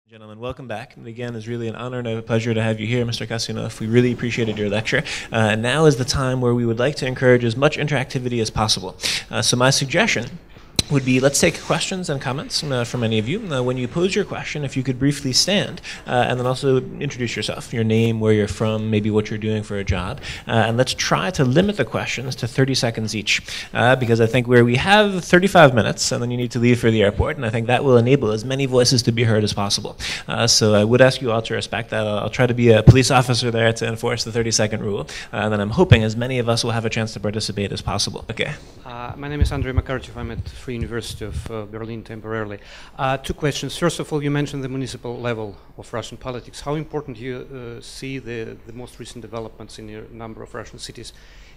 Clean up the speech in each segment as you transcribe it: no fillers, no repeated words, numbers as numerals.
Gentlemen, welcome back. And again, it's really an honor and a pleasure to have you here, Mr. Kasyanov. We really appreciated your lecture. And now is the time where we would like to encourage as much interactivity as possible. So my suggestion would be, let's take questions and comments from any of you. When you pose your question, if you could briefly stand and then also introduce yourself, your name, where you're from, maybe what you're doing for a job. And let's try to limit the questions to 30 seconds each, because I think where we have 35 minutes and then you need to leave for the airport, and I think that will enable as many voices to be heard as possible. So I would ask you all to respect that. I'll try to be a police officer there to enforce the 30-second rule, and then I'm hoping as many of us will have a chance to participate as possible. Okay. My name is Andrei Makarchev. I'm at Free University of Berlin temporarily. Two questions. First of all, you mentioned the municipal level of Russian politics. How important do you see the most recent developments in a number of Russian cities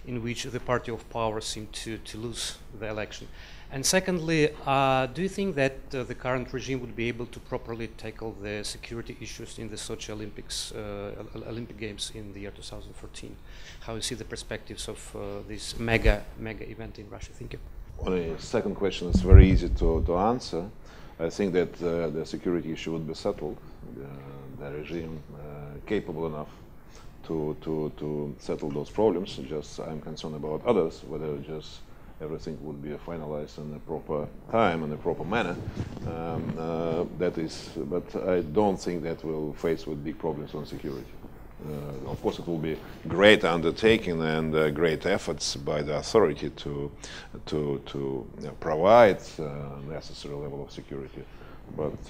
in which the party of power seemed to lose the election? And secondly, do you think that the current regime would be able to properly tackle the security issues in the Sochi Olympic Games in the year 2014? How you see the perspectives of this mega event in Russia? Thank you. On the second question, it's very easy to answer. I think that the security issue would be settled. The regime capable enough to settle those problems. Just I'm concerned about others, whether just everything would be finalized in the proper time and the proper manner. That is, but I don't think that we'll face with big problems on security. Of course, it will be great undertaking and great efforts by the authority to provide necessary level of security, but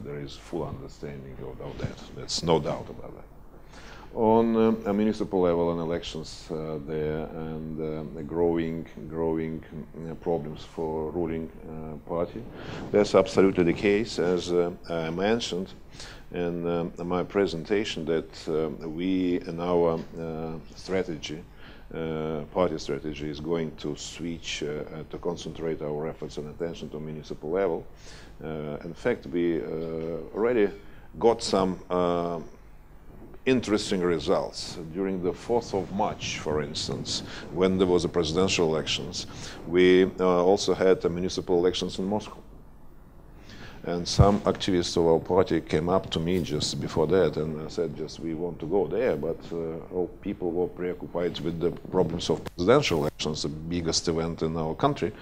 there is full understanding of that. There's no doubt about that. On a municipal level and elections there and the growing problems for ruling party, that's absolutely the case, as I mentioned in my presentation, that we in our strategy, party strategy, is going to switch to concentrate our efforts and attention to municipal level. In fact, we already got some interesting results. During the 4th of March, for instance, when there was a presidential elections, we also had municipal elections in Moscow. And some activists of our party came up to me just before that and said, just we want to go there, but all people were preoccupied with the problems of presidential elections, the biggest event in our country.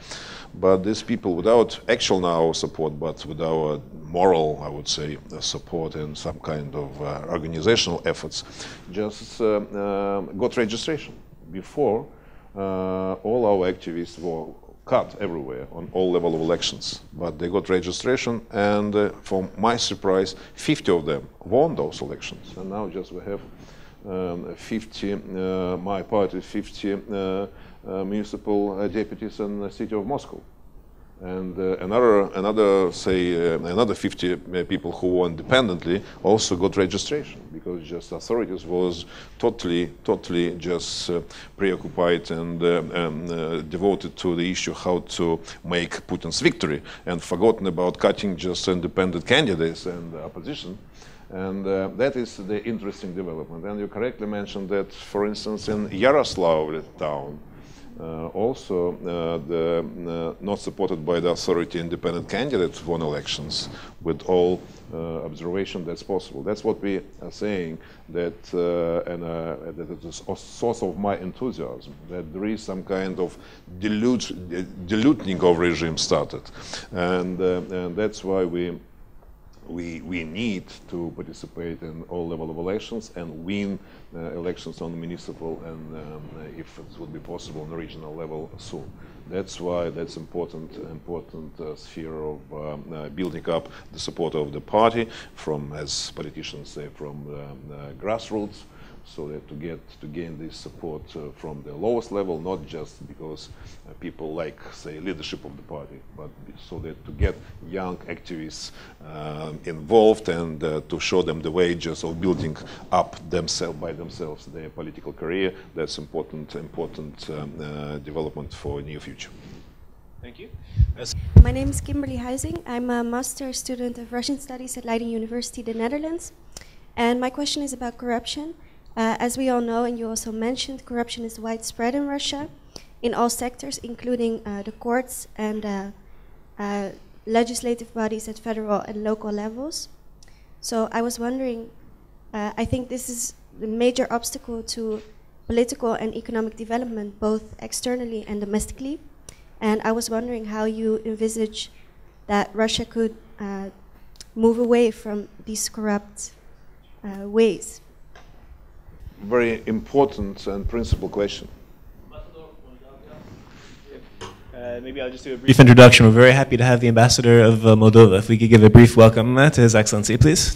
But these people, without actual now support, but with our moral, I would say, support and some kind of organizational efforts, just got registration. Before, all our activists were cut everywhere on all level of elections, but they got registration, and for my surprise, 50 of them won those elections. And now just we have 50, my party, 50 municipal deputies in the city of Moscow. And another 50 people who won independently also got registration, because just authorities was totally just preoccupied and devoted to the issue how to make Putin's victory, and forgotten about cutting just independent candidates and opposition. And that is the interesting development. And you correctly mentioned that, for instance, in Yaroslavl town, also not supported by the authority independent candidates won elections with all observation that's possible. That's what we are saying, that that it is a source of my enthusiasm, that there is some kind of diluting of regime started, and that's why we need to participate in all level of elections and win elections on municipal and if it would be possible on the regional level soon. That's why that's important sphere of building up the support of the party from, as politicians say, from grassroots, so that to gain this support from the lowest level, not just because people like, say, leadership of the party, but so that to get young activists involved and to show them the wages of building up by themselves their political career. That's important development for near future. Thank you. My name is Kimberly Huizing. I'm a master student of Russian Studies at Leiden University, the Netherlands. And my question is about corruption. As we all know, and you also mentioned, corruption is widespread in Russia in all sectors, including the courts and legislative bodies at federal and local levels. So I was wondering, I think this is the major obstacle to political and economic development, both externally and domestically. And I was wondering how you envisage that Russia could move away from these corrupt ways. Very important and principal question. Maybe I'll just do a brief introduction. We're very happy to have the ambassador of Moldova. If we could give a brief welcome to His Excellency, please.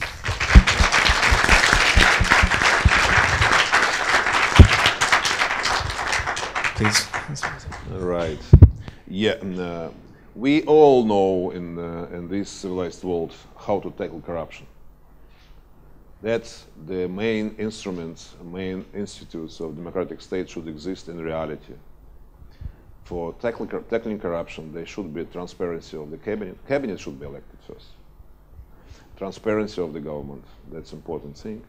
Please. Right. Yeah. We all know in this civilized world how to tackle corruption. That's the main instruments, main institutes of democratic state should exist in reality. For tackling corruption, there should be transparency of the cabinet. Cabinet should be elected first. Transparency of the government, that's an important thing.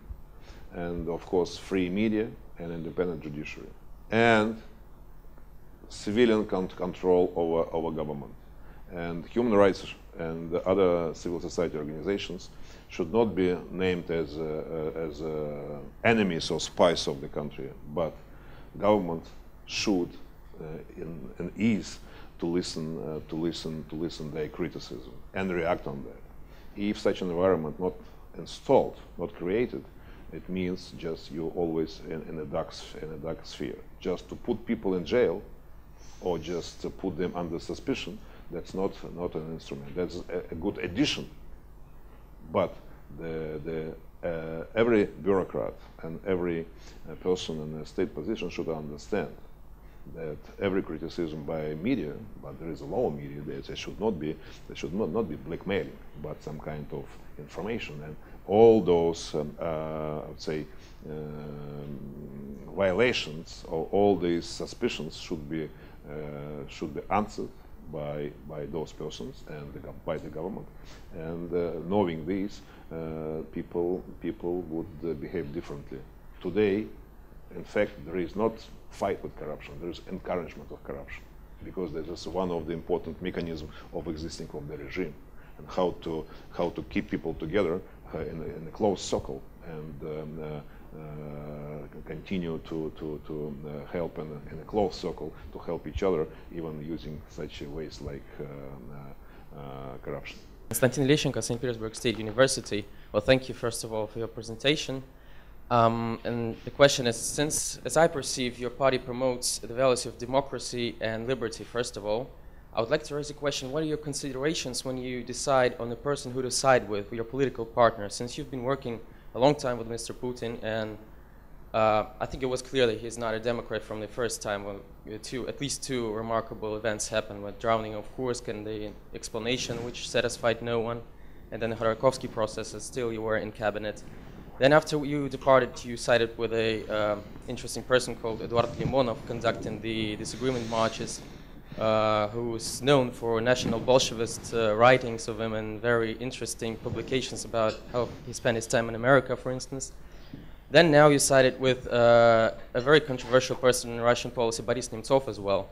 And of course, free media and independent judiciary. And civilian control over government. And human rights and other civil society organizations should not be named as enemies or spies of the country, but government should in ease to listen their criticism and react on that. If such an environment not installed, not created, it means just you always in a dark sphere. Just to put people in jail or just to put them under suspicion, that's not an instrument. That's a good addition. But every bureaucrat and every person in a state position should understand that every criticism by media, but there is a law of media, that should not be blackmailing, but some kind of information, and all those I would say violations or all these suspicions should be answered by those persons and by the government, and knowing these, people would behave differently. Today, in fact, there is not fight with corruption, there is encouragement of corruption, because that is one of the important mechanisms of existing of the regime, and how to keep people together in a close circle and continue to help in a close circle to help each other, even using such ways like corruption. Konstantin Lещенко, St. Petersburg State University. Well, thank you first of all for your presentation. And the question is, since, as I perceive, your party promotes the values of democracy and liberty, first of all, I would like to raise a question. What are your considerations when you decide on the person who to side with your political partner? Since you've been working a long time with Mr. Putin, and I think it was clear that he's not a Democrat from the first time when at least two remarkable events happened, with drowning of Kursk and the explanation which satisfied no one, and then the Khodorkovsky process, and still you were in cabinet. Then after you departed, you sided with a interesting person called Eduard Limonov, conducting the disagreement marches, who is known for national Bolshevist writings of him and very interesting publications about how he spent his time in America, for instance. Then now you sided with a very controversial person in Russian policy, Boris Nemtsov, as well.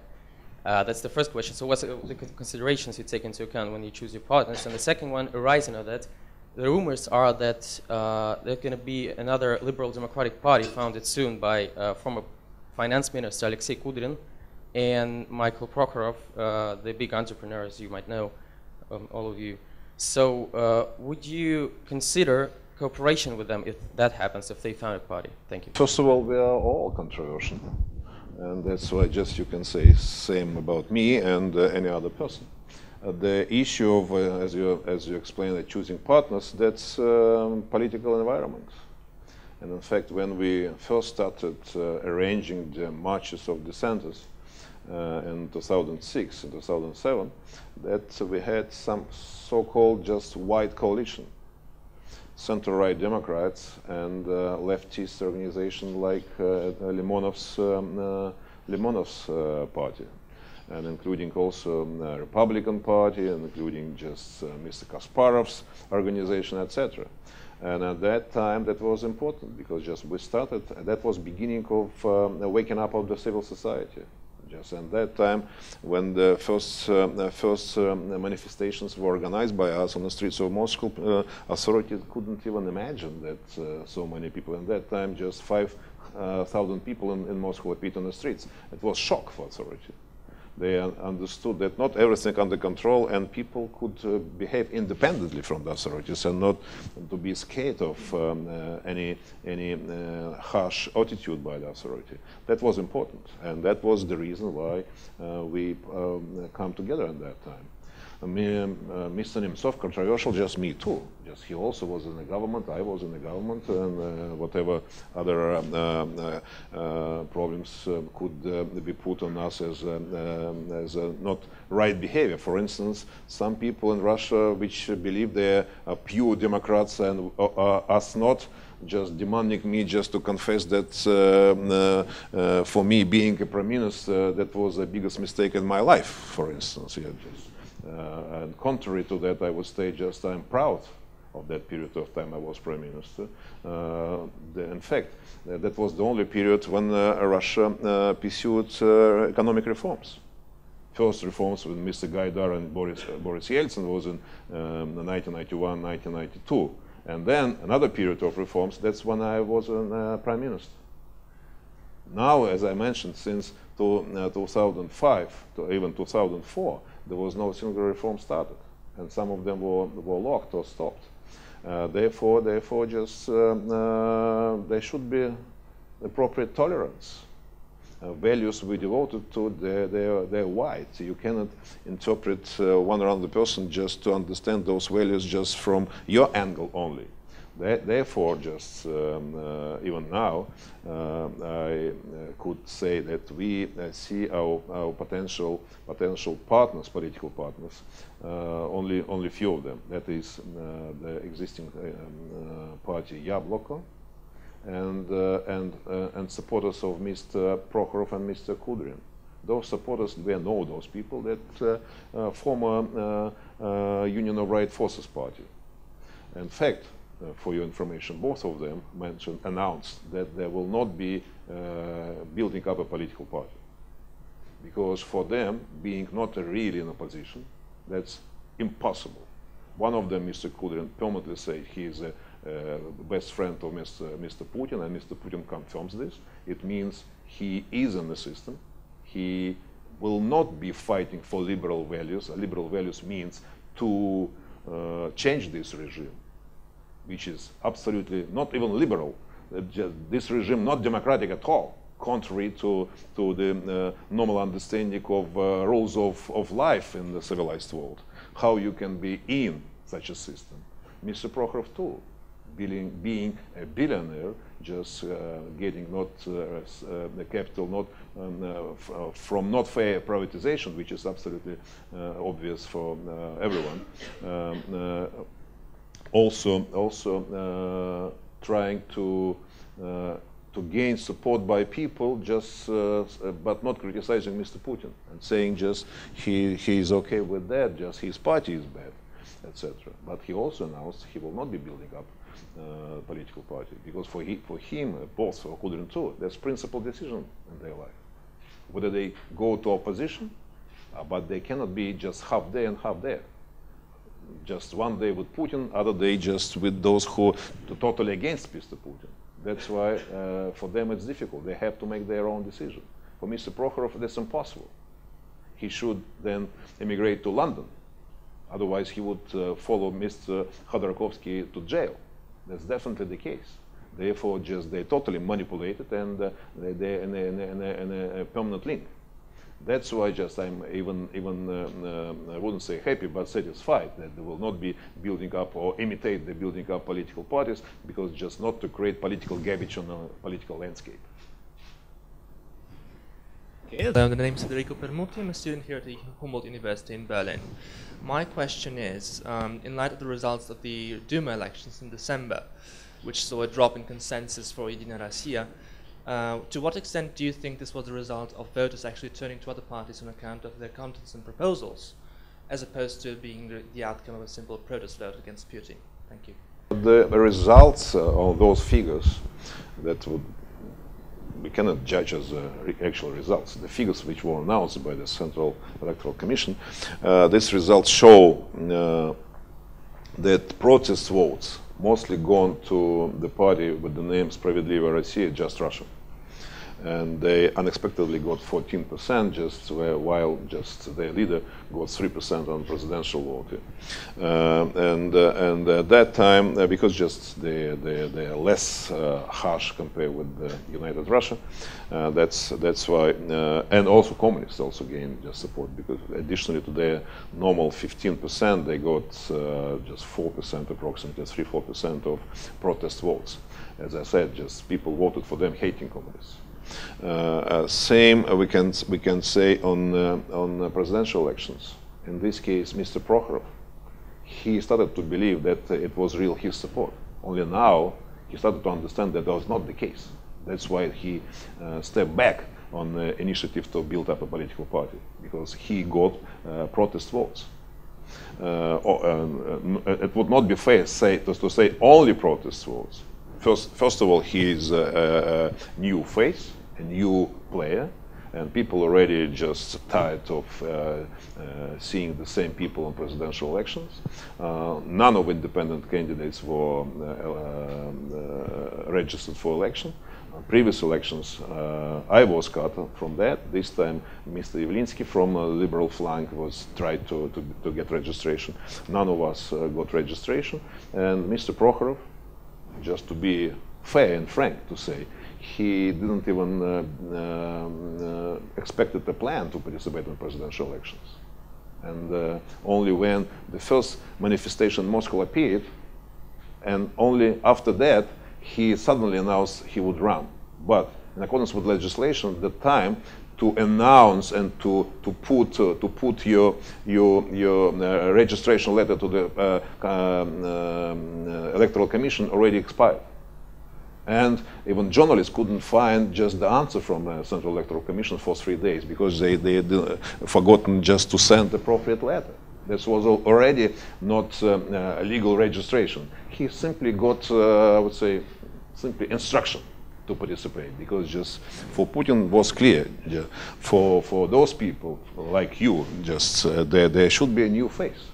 That's the first question. So what's the considerations you take into account when you choose your partners? And the second one, arising of that, the rumors are that there's going to be another liberal democratic party founded soon by former finance minister Alexei Kudrin and Michail Prokhorov, the big entrepreneur, as you might know, all of you. So would you consider cooperation with them if that happens, if they found a party? Thank you. First of all, we are all controversial, and that's why just you can say same about me and any other person. The issue of, as you explained, choosing partners, that's political environment. And in fact, when we first started arranging the marches of dissenters in 2006 and 2007, that we had some so-called just white coalition, center-right Democrats and leftist organization like Limonov's party, and including also Republican Party, and including just Mr. Kasparov's organization, etc. And at that time, that was important, because just we started, that was beginning of waking up of the civil society. Just at that time, when the first manifestations were organized by us on the streets of Moscow, authorities couldn't even imagine that so many people. At that time, just 5,000 people in Moscow appeared on the streets. It was shock for authorities. They understood that not everything under control, and people could behave independently from the authorities and not to be scared of any harsh attitude by the authority. That was important, and that was the reason why we come together at that time. Mr. Nemtsov, controversial, just me too. Just he also was in the government, I was in the government, and whatever other problems could be put on us as not right behavior. For instance, some people in Russia which believe they are pure Democrats and us not, just demanding me just to confess that for me being a prime minister, that was the biggest mistake in my life, for instance. Yeah, just. And contrary to that, I would say just I'm proud of that period of time I was prime minister. In fact, that was the only period when Russia pursued economic reforms. First reforms with Mr. Gaidar and Boris Yeltsin was in 1991, 1992. And then another period of reforms, that's when I was prime minister. Now, as I mentioned, since 2005 to even 2004, there was no single reform started, and some of them were locked or stopped. Therefore, just there should be appropriate tolerance. Values we devoted to, they're wide. You cannot interpret one or another person just to understand those values just from your angle only. Therefore, just even now, I could say that we see our potential partners, political partners, only few of them. That is the existing party Yabloko, and supporters of Mr. Prokhorov and Mr. Kudrin. Those supporters, we know those people that former Union of Right Forces Party. In fact, for your information, both of them announced that they will not be building up a political party. Because for them, being not really in opposition, that's impossible. One of them, Mr. Kudrin, permanently said he is a best friend of Mr. Putin, and Mr. Putin confirms this. It means he is in the system. He will not be fighting for liberal values. Liberal values means to change this regime, which is absolutely not even liberal. This regime not democratic at all, contrary to the normal understanding of rules of life in the civilized world. How you can be in such a system. Mr. Prokhorov too, being a billionaire, just getting not the capital not from not fair privatization, which is absolutely obvious for everyone. Also trying to gain support by people, just but not criticizing Mr. Putin and saying just he is okay with that, just his party is bad, etc. But he also announced he will not be building up political party, because for him, both for Kudrin too, that's principal decision in their life, whether they go to opposition, but they cannot be just half there and half there. Just one day with Putin, other day just with those who are totally against Mr. Putin. That's why for them it's difficult. They have to make their own decision. For Mr. Prokhorov, that's impossible. He should then emigrate to London. Otherwise, he would follow Mr. Khodorkovsky to jail. That's definitely the case. Therefore, just they totally manipulated, and they're in a permanent link. That's why just I'm even I wouldn't say happy, but satisfied that they will not be building up or imitate the building up political parties, because just not to create political garbage on the political landscape. Okay. The name is Federico Permuti. I'm a student here at the Humboldt University in Berlin. My question is, in light of the results of the Duma elections in December, which saw a drop in consensus for Единая Россия, to what extent do you think this was the result of voters actually turning to other parties on account of their contents and proposals, as opposed to being the outcome of a simple protest vote against Putin? Thank you. The results of those figures that would we cannot judge as actual results. The figures which were announced by the Central Electoral Commission, these results show that protest votes mostly gone to the party with the name Справедливая Россия, Just Russia. And they unexpectedly got 14%, just while just their leader got 3% on presidential vote. And at that time, because just they are less harsh compared with the United Russia, that's why, and also communists also gained just support, because additionally to their normal 15%, they got just 4%, approximately 3-4% of protest votes. As I said, just people voted for them hating communists. Same we can say on presidential elections. In this case, Mr. Prokhorov, he started to believe that it was real his support. Only now he started to understand that that was not the case. That's why he stepped back on the initiative to build up a political party, because he got protest votes. It would not be fair to say only protest votes. First of all, he is a new face, a new player, and people already just tired of seeing the same people in presidential elections. None of independent candidates were registered for election. Previous elections, I was cut from that. This time, Mr. Yavlinsky from liberal flank was tried to get registration. None of us got registration, and Mr. Prokhorov, just to be fair and frank to say, he didn't even expected a plan to participate in presidential elections. And only when the first manifestation in Moscow appeared, and only after that, he suddenly announced he would run. But in accordance with legislation, the time to announce and to put your registration letter to the Electoral Commission already expired. And even journalists couldn't find just the answer from the Central Electoral Commission for 3 days, because they had forgotten just to send the appropriate letter. This was already not a legal registration. He simply got, I would say, simply instruction to participate, because just for Putin was clear, for those people like you, just there should be a new face.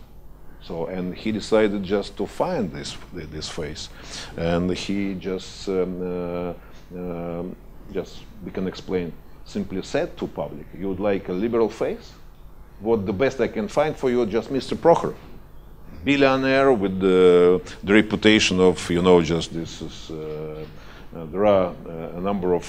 So, and he decided just to find this face, and he just we can explain, simply said to public, you would like a liberal face? What the best I can find for you, just Mr. Prokhorov, billionaire with the reputation of, you know, just this is. There are a number of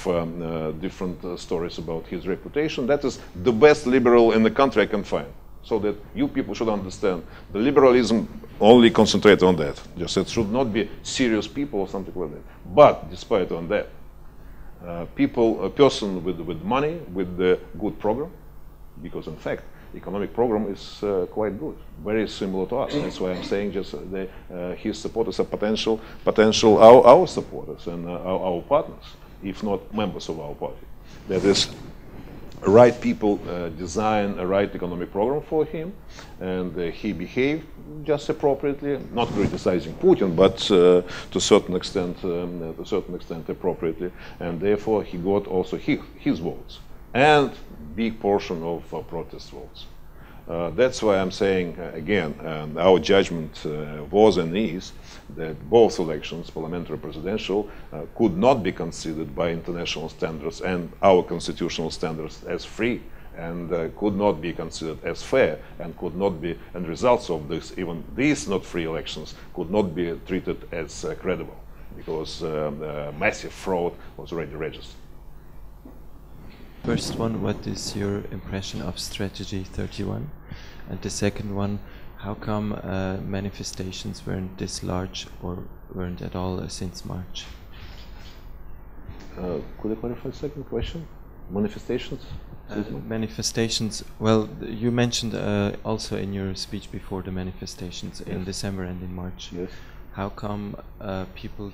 different stories about his reputation. That is the best liberal in the country I can find. So that you people should understand, the liberalism only concentrate on that. Just it should not be serious people or something like that. But despite on that, a person with money, with the good program, because in fact, economic program is quite good, very similar to us. That's why I'm saying just his supporters are potential our supporters and our partners, if not members of our party. That is, right people design a right economic program for him, and he behaved just appropriately, not criticizing Putin, but to a certain extent appropriately, and therefore he got also his votes and big portion of protest votes. That's why I'm saying again, our judgment was and is that both elections, parliamentary and presidential, could not be considered by international standards and our constitutional standards as free, and could not be considered as fair, and could not be, and results of this, even these not free elections, could not be treated as credible, because massive fraud was already registered. First one, what is your impression of Strategy 31? And the second one, how come manifestations weren't this large or weren't at all since March? Could I clarify the second question? Manifestations? Manifestations, well, you mentioned also in your speech before the manifestations in December and in March. Yes. How come people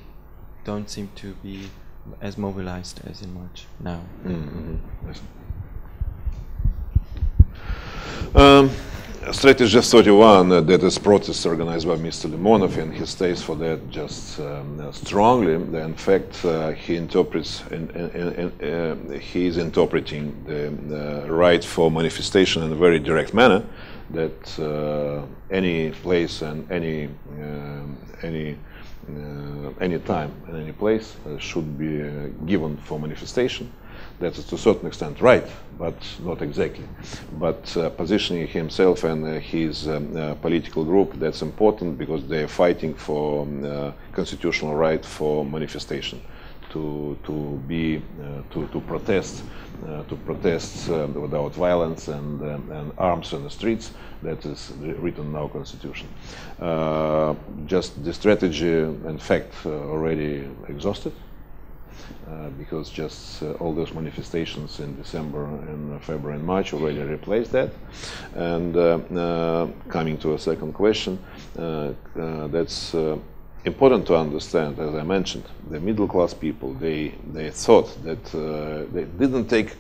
don't seem to be as mobilized as in March now? Strategy 31, that is protest organized by Mr. Limonov, and he stays for that just strongly. In fact, he interprets, he is interpreting the right for manifestation in a very direct manner, that any place and any time and any place should be given for manifestation. That is to a certain extent right, but not exactly. But positioning himself and his political group, that's important because they're fighting for constitutional right for manifestation, to protest without violence and arms in the streets. That is written in our constitution. Just the strategy, in fact, already exhausted. Because just all those manifestations in December and February and March already replaced that. And coming to a second question, that's important to understand, as I mentioned, the middle class people, they thought that they didn't take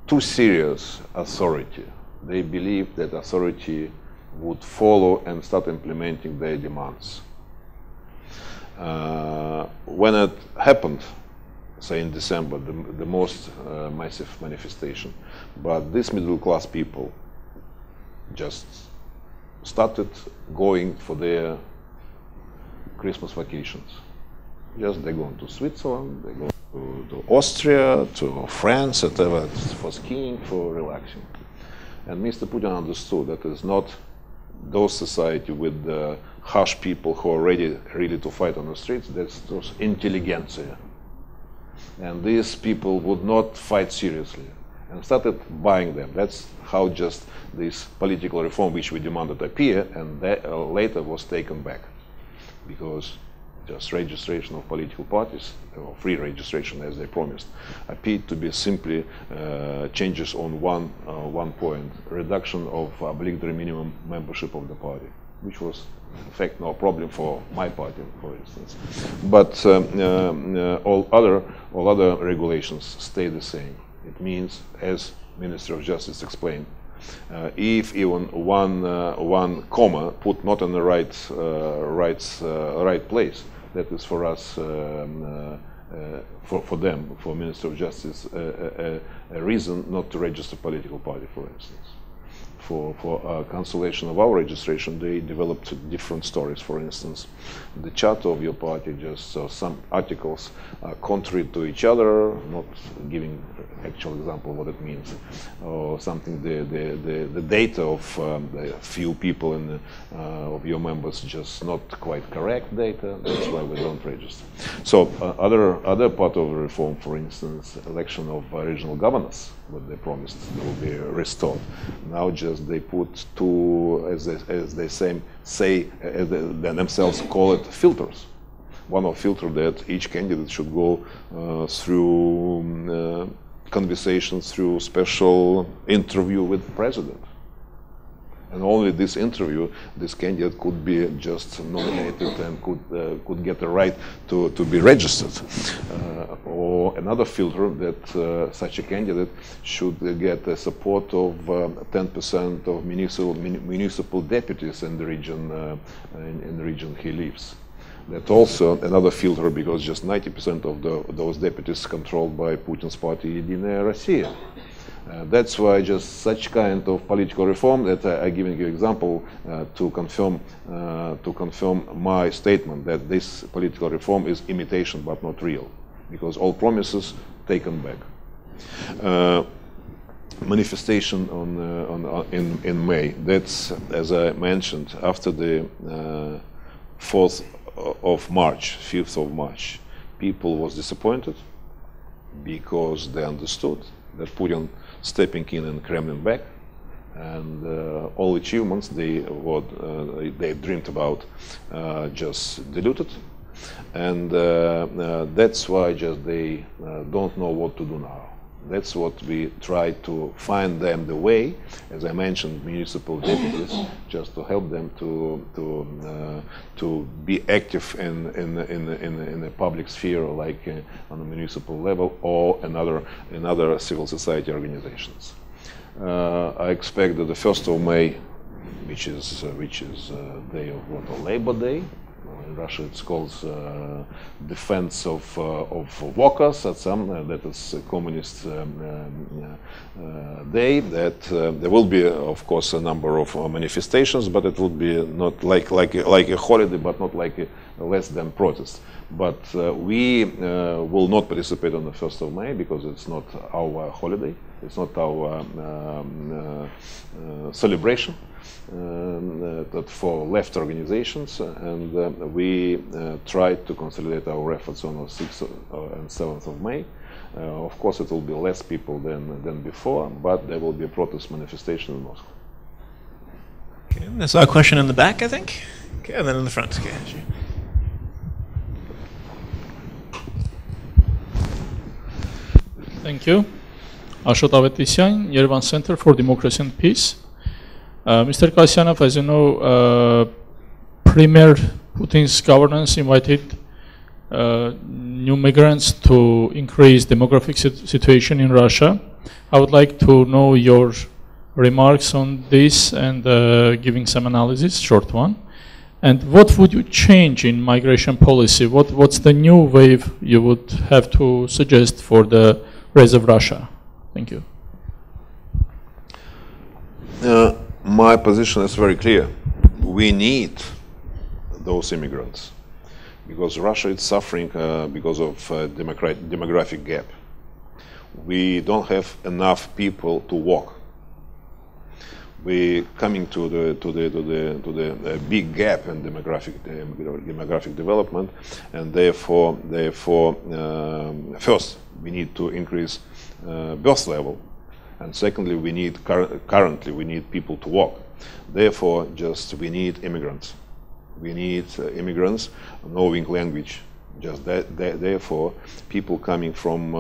too serious authority. They believed that authority would follow and start implementing their demands. When it happened, say in December, the most massive manifestation, but these middle class people just started going for their Christmas vacations. Just they're going to Switzerland, they go to Austria, to France, whatever, for skiing, for relaxing. And Mr. Putin understood that it's not those society with the harsh people who are ready really to fight on the streets, that's those intelligentsia. And these people would not fight seriously and started buying them. That's how just this political reform which we demanded appear, and that later was taken back. Because just registration of political parties, or free registration as they promised, appeared to be simply changes on one point, reduction of obligatory minimum membership of the party, which was in fact no problem for my party, for instance. But all other regulations stay the same. It means, as Minister of Justice explained, if even one comma put not in the right place, that is for us, for them, for Minister of Justice, a reason not to register political party, for instance. For cancellation of our registration, they developed different stories. For instance, the charter of your party, just some articles contrary to each other, not giving actual example of what it means, or something. The data of the few people in of your members just not quite correct data. That's why we don't register. So other part of the reform, for instance, election of regional governors, what they promised will be restored. Now just they put two, as they say themselves call it, filters. One of filter that each candidate should go through conversations, through special interview with the president. And only this interview, this candidate could be just nominated and could get the right to be registered. Or another filter that such a candidate should get the support of 10% of municipal deputies in the region he lives. That's also another filter, because just 90% of those deputies controlled by Putin's party Единая Россия. That's why just such kind of political reform that I'm giving you example to confirm my statement that this political reform is imitation but not real, because all promises taken back. Manifestation in May. That's, as I mentioned, after the 4th of March, 5th of March, people was disappointed because they understood that Putin stepping in and Kremlin back, and all achievements they dreamed about just diluted, and that's why just they don't know what to do now. That's what we try to find them the way, as I mentioned, municipal deputies, just to help them to be active in the public sphere, like on a municipal level or in other civil society organizations. I expect that the 1st of May which is day of what, Labor Day. In Russia, it's called defense of workers. At some that is a communist day. That there will be, of course, a number of manifestations, but it will be not like a holiday, but not like a less than protest. But we will not participate on the 1st of May because it's not our holiday. It's not our celebration. That for left organizations, and we tried to consolidate our efforts on the 6th and 7th of May. Of course, it will be less people than before, but there will be a protest manifestation in Moscow. Okay, I saw a question in the back, I think. Okay, and then in the front. Okay, sure. Thank you. Ashot Avetisian, Yerevan Center for Democracy and Peace. Mr. Kasyanov, as you know, Premier Putin's governance invited new migrants to increase demographic situation in Russia. I would like to know your remarks on this and giving some analysis, short one. And what would you change in migration policy? What's the new wave you would have to suggest for the rest of Russia? Thank you. My position is very clear. We need those immigrants because Russia is suffering because of demographic gap. We don't have enough people to work. We're coming to the big gap in demographic development, and therefore, first we need to increase birth level. And secondly, we need currently we need people to work. Therefore, we need immigrants. We need immigrants knowing language. Therefore, people coming from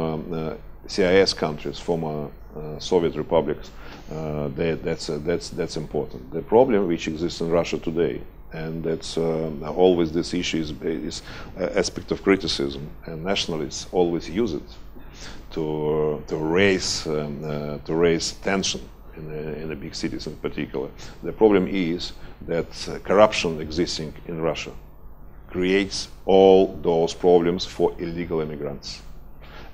CIS countries, former Soviet republics, that's important. The problem which exists in Russia today, and that's always this issue is aspect of criticism, and nationalists always use it to raise tension in the big cities in particular. The problem is that corruption existing in Russia creates all those problems for illegal immigrants.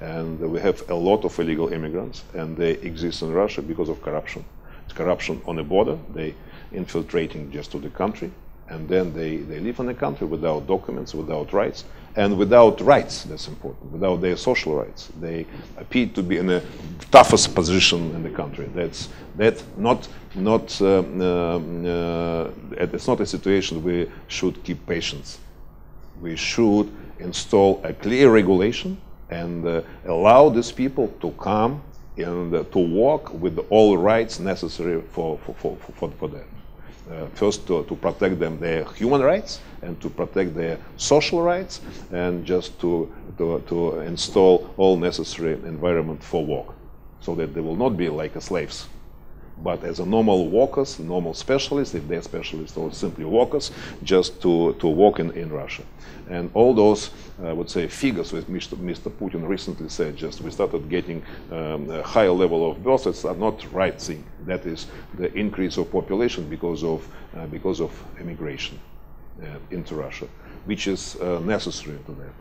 And we have a lot of illegal immigrants, and they exist in Russia because of corruption. It's corruption on the border. They infiltrating just to the country, and then they live in the country without documents, without rights, and without rights, that's important, without their social rights. They appear to be in the toughest position in the country. It's not a situation we should keep patience. We should install a clear regulation and allow these people to come and to work with all rights necessary for them. First, to protect them their human rights and to protect their social rights, and just to install all necessary environment for work, so that they will not be like slaves, but as a normal workers, normal specialists, if they're specialists or simply workers, just to work in Russia. And all those, I would say, figures which Mr. Putin recently said, just we started getting a higher level of births, it's not right thing. That is the increase of population because of immigration into Russia, which is necessary to that.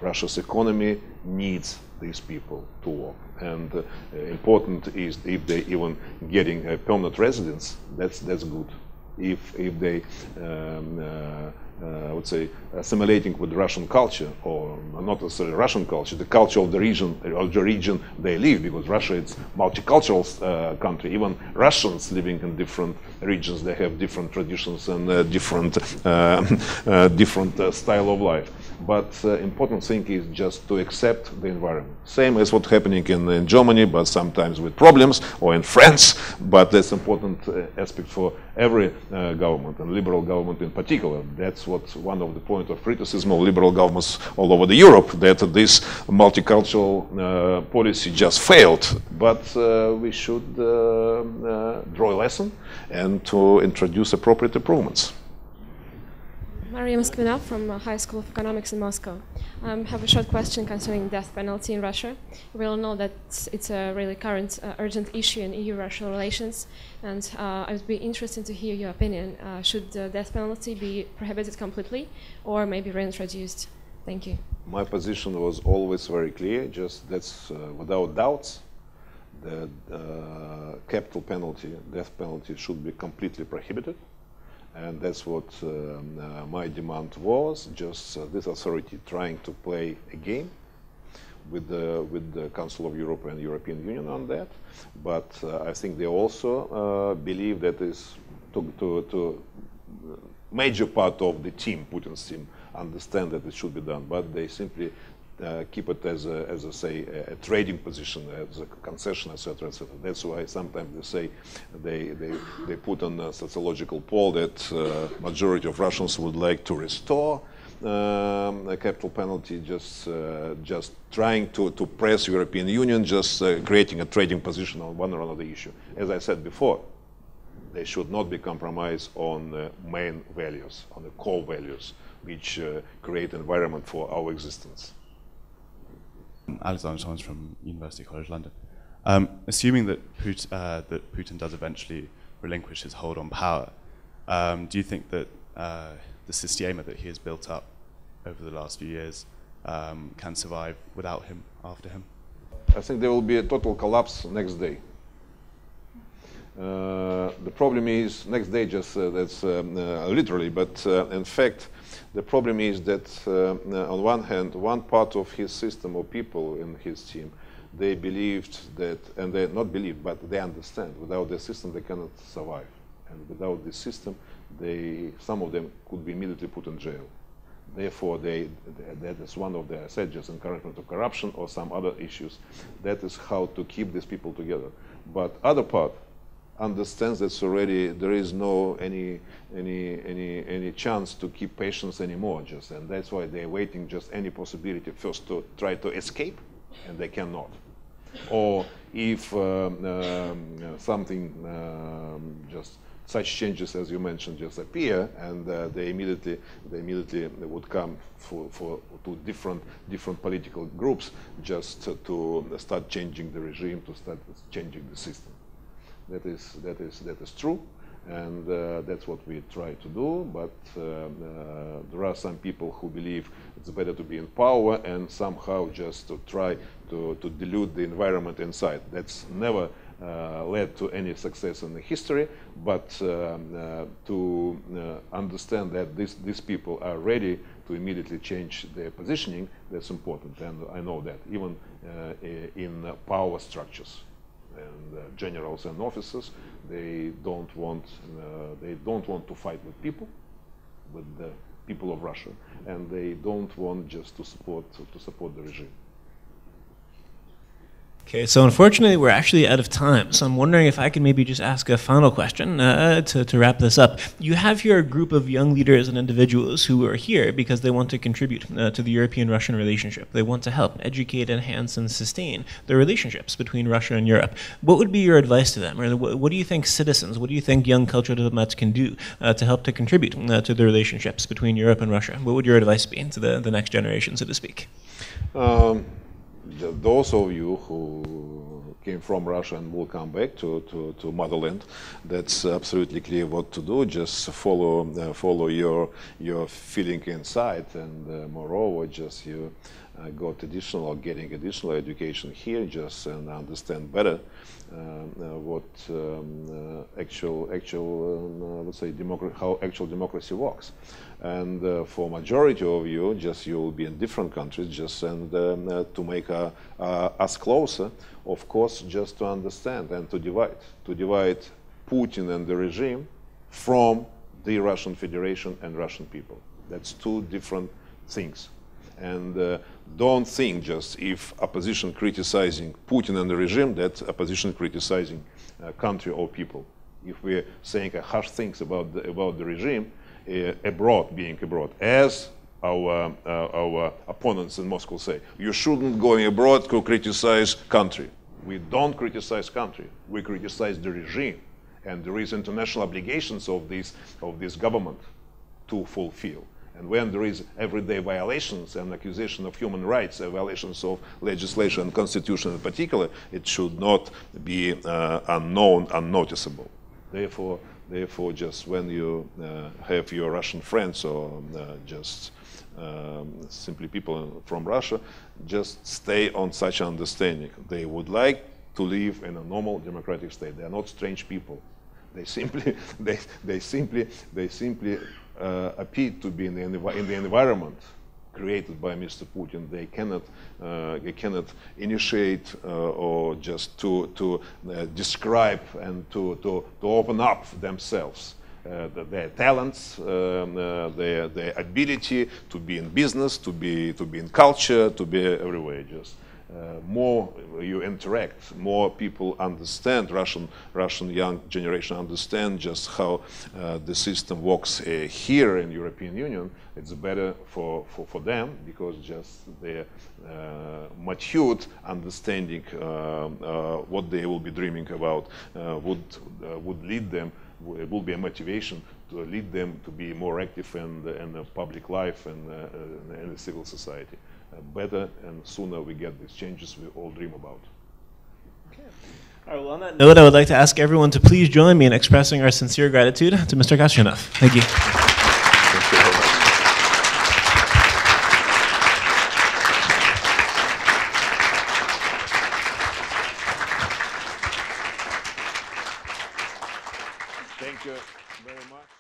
Russia's economy needs these people to work, and important is if they even getting a permanent residence, that's good. If they I would say assimilating with Russian culture, or not necessarily Russian culture, the culture of the region they live, because Russia is multicultural country. Even Russians living in different regions, they have different traditions and different style of life. But important thing is just to accept the environment. Same as what's happening in Germany, but sometimes with problems, or in France. But that's important aspect for every government, and liberal government in particular. That's what's one of the points of criticism of liberal governments all over Europe, that this multicultural policy just failed. But we should draw a lesson and to introduce appropriate improvements. Maria Moskvina from High School of Economics in Moscow. I have a short question concerning death penalty in Russia. We all know that it's a really current, urgent issue in EU-Russia relations, and I would be interested to hear your opinion. Should the death penalty be prohibited completely or maybe reintroduced? Thank you. My position was always very clear, just that's without doubts. The capital penalty, death penalty, should be completely prohibited. And that's what my demand was, just this authority trying to play a game with the Council of Europe and European Union on that. But I think they also believe that is to major part of the team, Putin's team, understand that it should be done, but they simply keep it as a trading position, as a concession, etc., etc. That's why sometimes they say they put on a sociological poll that majority of Russians would like to restore a capital penalty, just trying to press European Union, just creating a trading position on one or another issue. As I said before, they should not be compromised on main values, on the core values, which create environment for our existence. Alexander Thomas from University College London. Assuming that Putin does eventually relinquish his hold on power, do you think that the systema that he has built up over the last few years can survive without him, after him? I think there will be a total collapse next day. The problem is, next day just that's literally, but in fact, the problem is that on one hand, one part of his system of people in his team, they believed that, and they not believe, but they understand, without the system they cannot survive. And without the system, some of them could be immediately put in jail. Therefore, that is one of the just encouragement of corruption or some other issues. That is how to keep these people together. But other part understands that already there is no any chance to keep patience anymore, and that's why they're waiting just any possibility first to try to escape, and they cannot. Or if something just such changes as you mentioned just appear, and they immediately would come to different political groups just to start changing the regime, to start changing the system. That is true, and that's what we try to do. But there are some people who believe it's better to be in power and somehow just to try to dilute the environment inside. That's never led to any success in the history. But to understand that these people are ready to immediately change their positioning, that's important. And I know that even in power structures. And generals and officers, they don't want to fight with the people of Russia, and they don't want just to support the regime. Okay, so unfortunately we're actually out of time, so I'm wondering if I could maybe just ask a final question to wrap this up. You have here a group of young leaders and individuals who are here because they want to contribute to the European-Russian relationship. They want to help educate, enhance, and sustain the relationships between Russia and Europe. What would be your advice to them? Or what do you think citizens, what do you think young cultural diplomats can do to help to contribute to the relationships between Europe and Russia? What would your advice be to the next generation, so to speak? Those of you who came from Russia and will come back to motherland, that's absolutely clear what to do. Just follow your feeling inside, and moreover, just you getting additional education here, just and understand better what let's say how actual democracy works. And for majority of you, just you will be in different countries, just and to make us closer, of course, just to understand and to divide Putin and the regime from the Russian Federation and Russian people. That's two different things. And don't think just if opposition criticizing Putin and the regime, that opposition criticizing country or people. If we're saying harsh things about the regime, being abroad, as our opponents in Moscow say, you shouldn't go abroad to criticize country. We don't criticize country. We criticize the regime, and there is international obligations of this government to fulfill. And when there is everyday violations and accusation of human rights, violations of legislation and constitution in particular, it should not be unknown, unnoticeable. Therefore, just when you have your Russian friends or just simply people from Russia, just stay on such understanding. They would like to live in a normal democratic state. They are not strange people. They simply appear to be in the environment created by Mr. Putin. They cannot initiate or just to describe and to open up themselves. Their talents, their ability to be in business, to be in culture, to be everywhere. Just more you interact, more people understand. Russian young generation understand just how the system works here in European Union. It's better for them because just their matured understanding what they will be dreaming about would lead them. It will be a motivation to lead them to be more active in the public life and in the civil society. Better and sooner we get these changes we all dream about. Okay. All right, well, on that note, I would like to ask everyone to please join me in expressing our sincere gratitude to Mr. Kasyanov. Thank you. Thank you very much. Thank you very much.